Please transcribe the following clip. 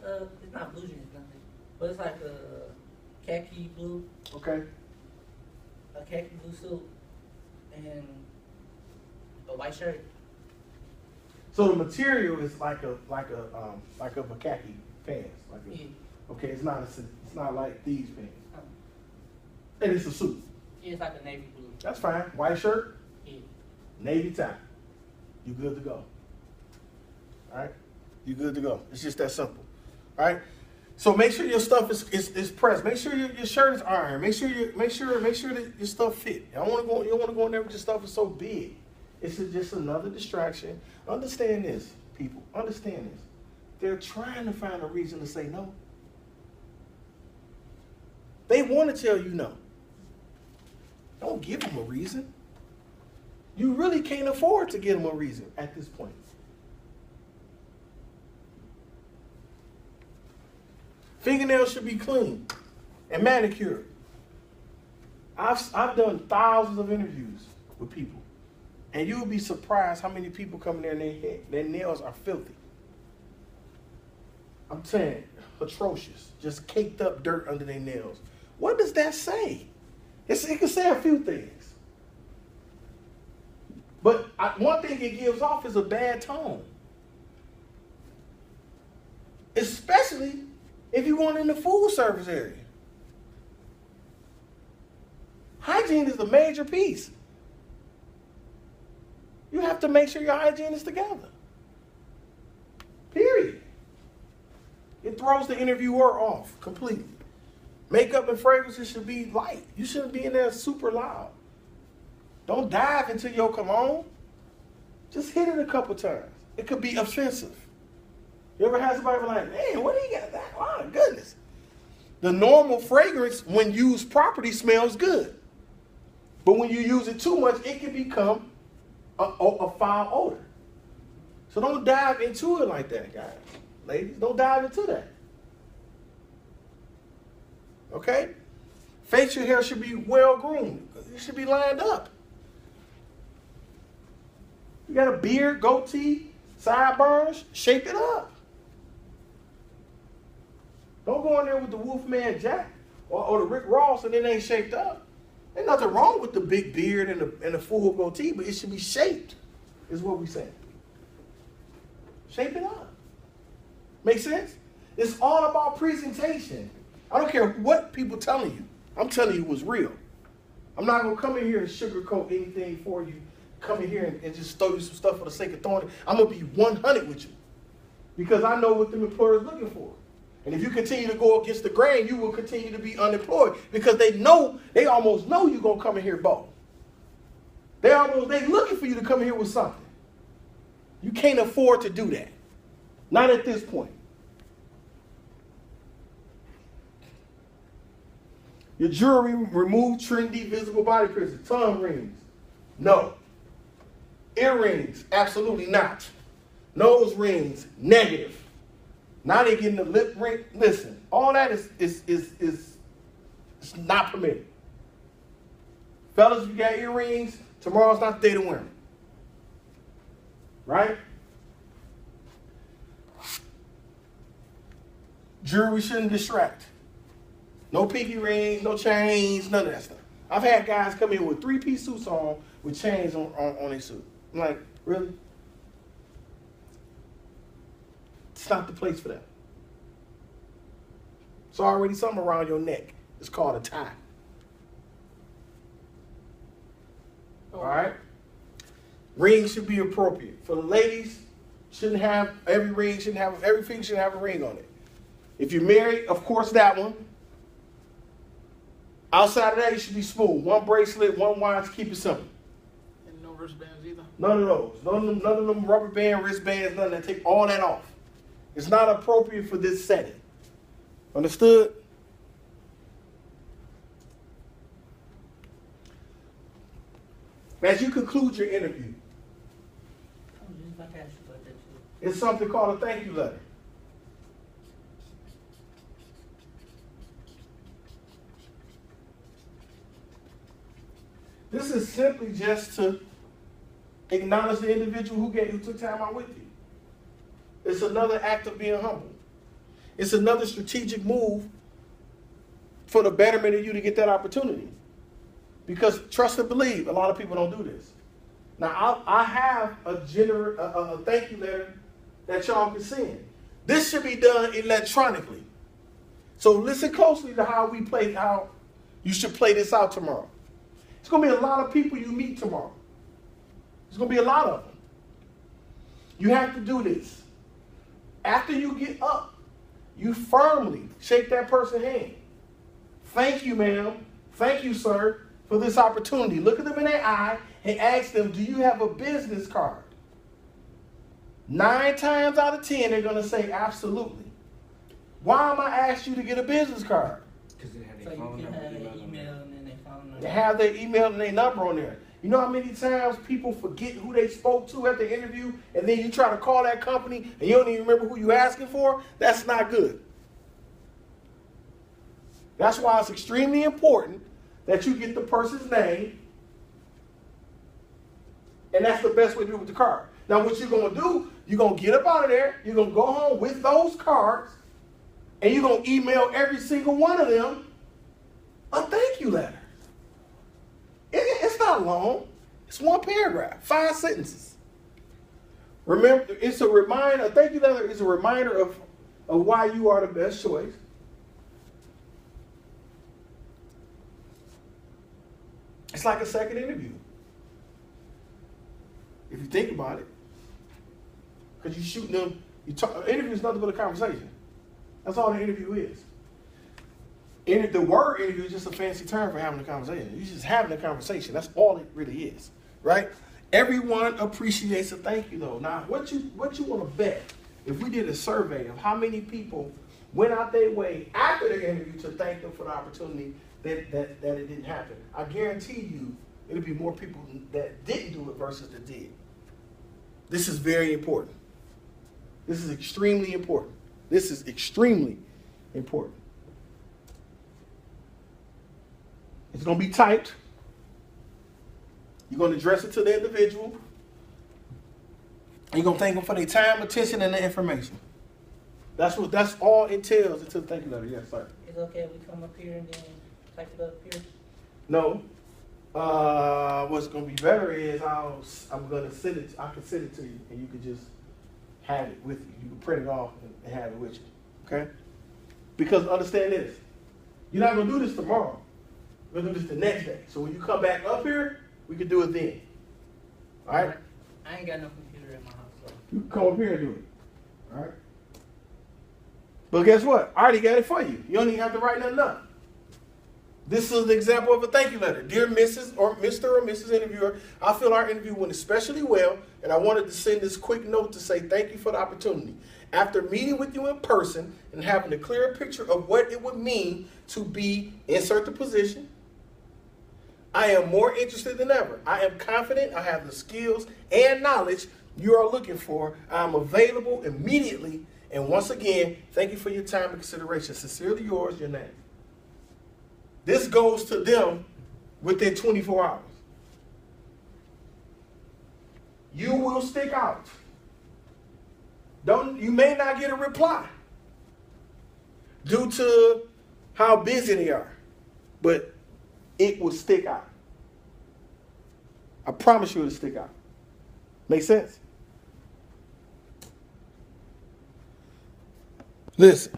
it's not blue jeans, nothing, but it's like a khaki blue. Okay. A khaki blue suit and a white shirt. So the material is like of a khaki pants. Yeah. Okay, it's not like these pants. And it's a suit. Yeah, it's like a navy blue. That's fine. White shirt, Yeah. navy tie. You good to go. All right? You good to go. It's just that simple. All right? So make sure your stuff is pressed. Make sure your shirt is ironed. Make sure that your stuff fit. You don't want to go in there with your stuff is so big. It's just another distraction. Understand this, people. Understand this. They're trying to find a reason to say no. They want to tell you no. Don't give them a reason. You really can't afford to give them a reason at this point. Fingernails should be clean and manicured. I've done thousands of interviews with people, and you'll be surprised how many people come in there and their nails are filthy. I'm saying atrocious, just caked up dirt under their nails. What does that say? It can say a few things. But one thing it gives off is a bad tone. Especially if you're going in the food service area. Hygiene is a major piece. You have to make sure your hygiene is together. Period. It throws the interviewer off completely. Makeup and fragrances should be light. You shouldn't be in there super loud. Don't dive into your cologne. Just hit it a couple times. It could be offensive. You ever had somebody be like, man, what do you got that? Oh, my goodness. The normal fragrance, when used properly, smells good. But when you use it too much, it can become a foul odor. So don't dive into it like that, guys. Ladies, don't dive into that. Okay? Facial hair should be well groomed. It should be lined up. You got a beard, goatee, sideburns, shape it up. Don't go in there with the Wolfman Jack or the Rick Ross and it ain't shaped up. There's nothing wrong with the big beard and the full goatee, but it should be shaped, is what we say. Shape it up. Make sense? It's all about presentation. I don't care what people telling you. I'm telling you what's real. I'm not going to come in here and sugarcoat anything for you. Come in here and just throw you some stuff for the sake of throwing it. I'm going to be 100 with you because I know what them employers are looking for. And if you continue to go against the grain, you will continue to be unemployed because they almost know you're going to come in here bold. They looking for you to come in here with something. You can't afford to do that. Not at this point. Your jewelry, remove trendy, visible body piercings. Tongue rings, no. Earrings, absolutely not. Nose rings, negative. Now they're getting the lip ring. Listen, all that is not permitted. Fellas, if you got earrings, tomorrow's not the day to wear them. Right? Jewelry shouldn't distract. No pinky rings, no chains, none of that stuff. I've had guys come in with 3-piece suits on with chains on their suit. I'm like, really? It's not the place for that. It's already something around your neck. It's called a tie. All right? Rings should be appropriate. For the ladies, every finger shouldn't have a ring on it. If you're married, of course that one. Outside of that, it should be smooth. One bracelet, one watch, keep it simple. And no wristbands either? None of those. None of them rubber band, wristbands, none of that. Take all that off. It's not appropriate for this setting. Understood? As you conclude your interview, it's something called a thank you letter. This is simply just to acknowledge the individual who took time out with you. It's another act of being humble. It's another strategic move for the betterment of you to get that opportunity. Because trust and believe, a lot of people don't do this. Now, I have a thank you letter that y'all can send. This should be done electronically. So listen closely to how you should play this out tomorrow. It's going to be a lot of people you meet tomorrow. There's going to be a lot of them. You have to do this. After you get up, you firmly shake that person's hand. Thank you, ma'am. Thank you, sir, for this opportunity. Look at them in their eye and ask them, do you have a business card? 9 times out of 10, they're going to say absolutely. Why am I asking you to get a business card? Because they have their phone number, email, and then their phone number. They have their email and their number on there. You know how many times people forget who they spoke to at the interview, and then you try to call that company and you don't even remember who you're asking for? That's not good. That's why it's extremely important that you get the person's name, and that's the best way to do it with the card. Now, what you're going to do, you're going to get up out of there, you're going to go home with those cards, and you're going to email every single one of them a thank you letter. It's not long. It's 1 paragraph, 5 sentences. Remember, it's a reminder, a thank you letter is a reminder of why you are the best choice. It's like a second interview, if you think about it. Because you're shooting them, an interview is nothing but a conversation. That's all the interview is. The word interview is just a fancy term for having a conversation. You're just having a conversation. That's all it really is, right? Everyone appreciates a thank you, though. Now, what you want to bet, if we did a survey of how many people went out their way after the interview to thank them for the opportunity that it didn't happen, I guarantee you it'll be more people that didn't do it versus that did. This is very important. This is extremely important. This is extremely important. It's going to be typed. You're going to address it to the individual. And you're going to thank them for their time, attention, and the information. That's all it entails into the thank you letter. Yes, sir. It's okay if we come up here and then type it up here? No. What's going to be better is I'm going to send it. I can send it to you, and you can just have it with you. You can print it off and have it with you. Okay? Because understand this. You're not going to do this tomorrow. We're going to do this the next day. So when you come back up here, we can do it then. All right? I ain't got no computer in my house. So. You can come up here and do it. All right? But guess what? I already got it for you. You don't even have to write nothing up. This is an example of a thank you letter. Dear Mrs. or Mr. or Mrs. Interviewer, I feel our interview went especially well, and I wanted to send this quick note to say thank you for the opportunity. After meeting with you in person and having a clearer picture of what it would mean to be, insert the position, I am more interested than ever. I am confident I have the skills and knowledge you are looking for. I am available immediately. And once again, thank you for your time and consideration. Sincerely yours, your name. This goes to them within 24 hours. You will stick out. You may not get a reply due to how busy they are, but it will stick out. I promise you it'll stick out. Make sense? Listen.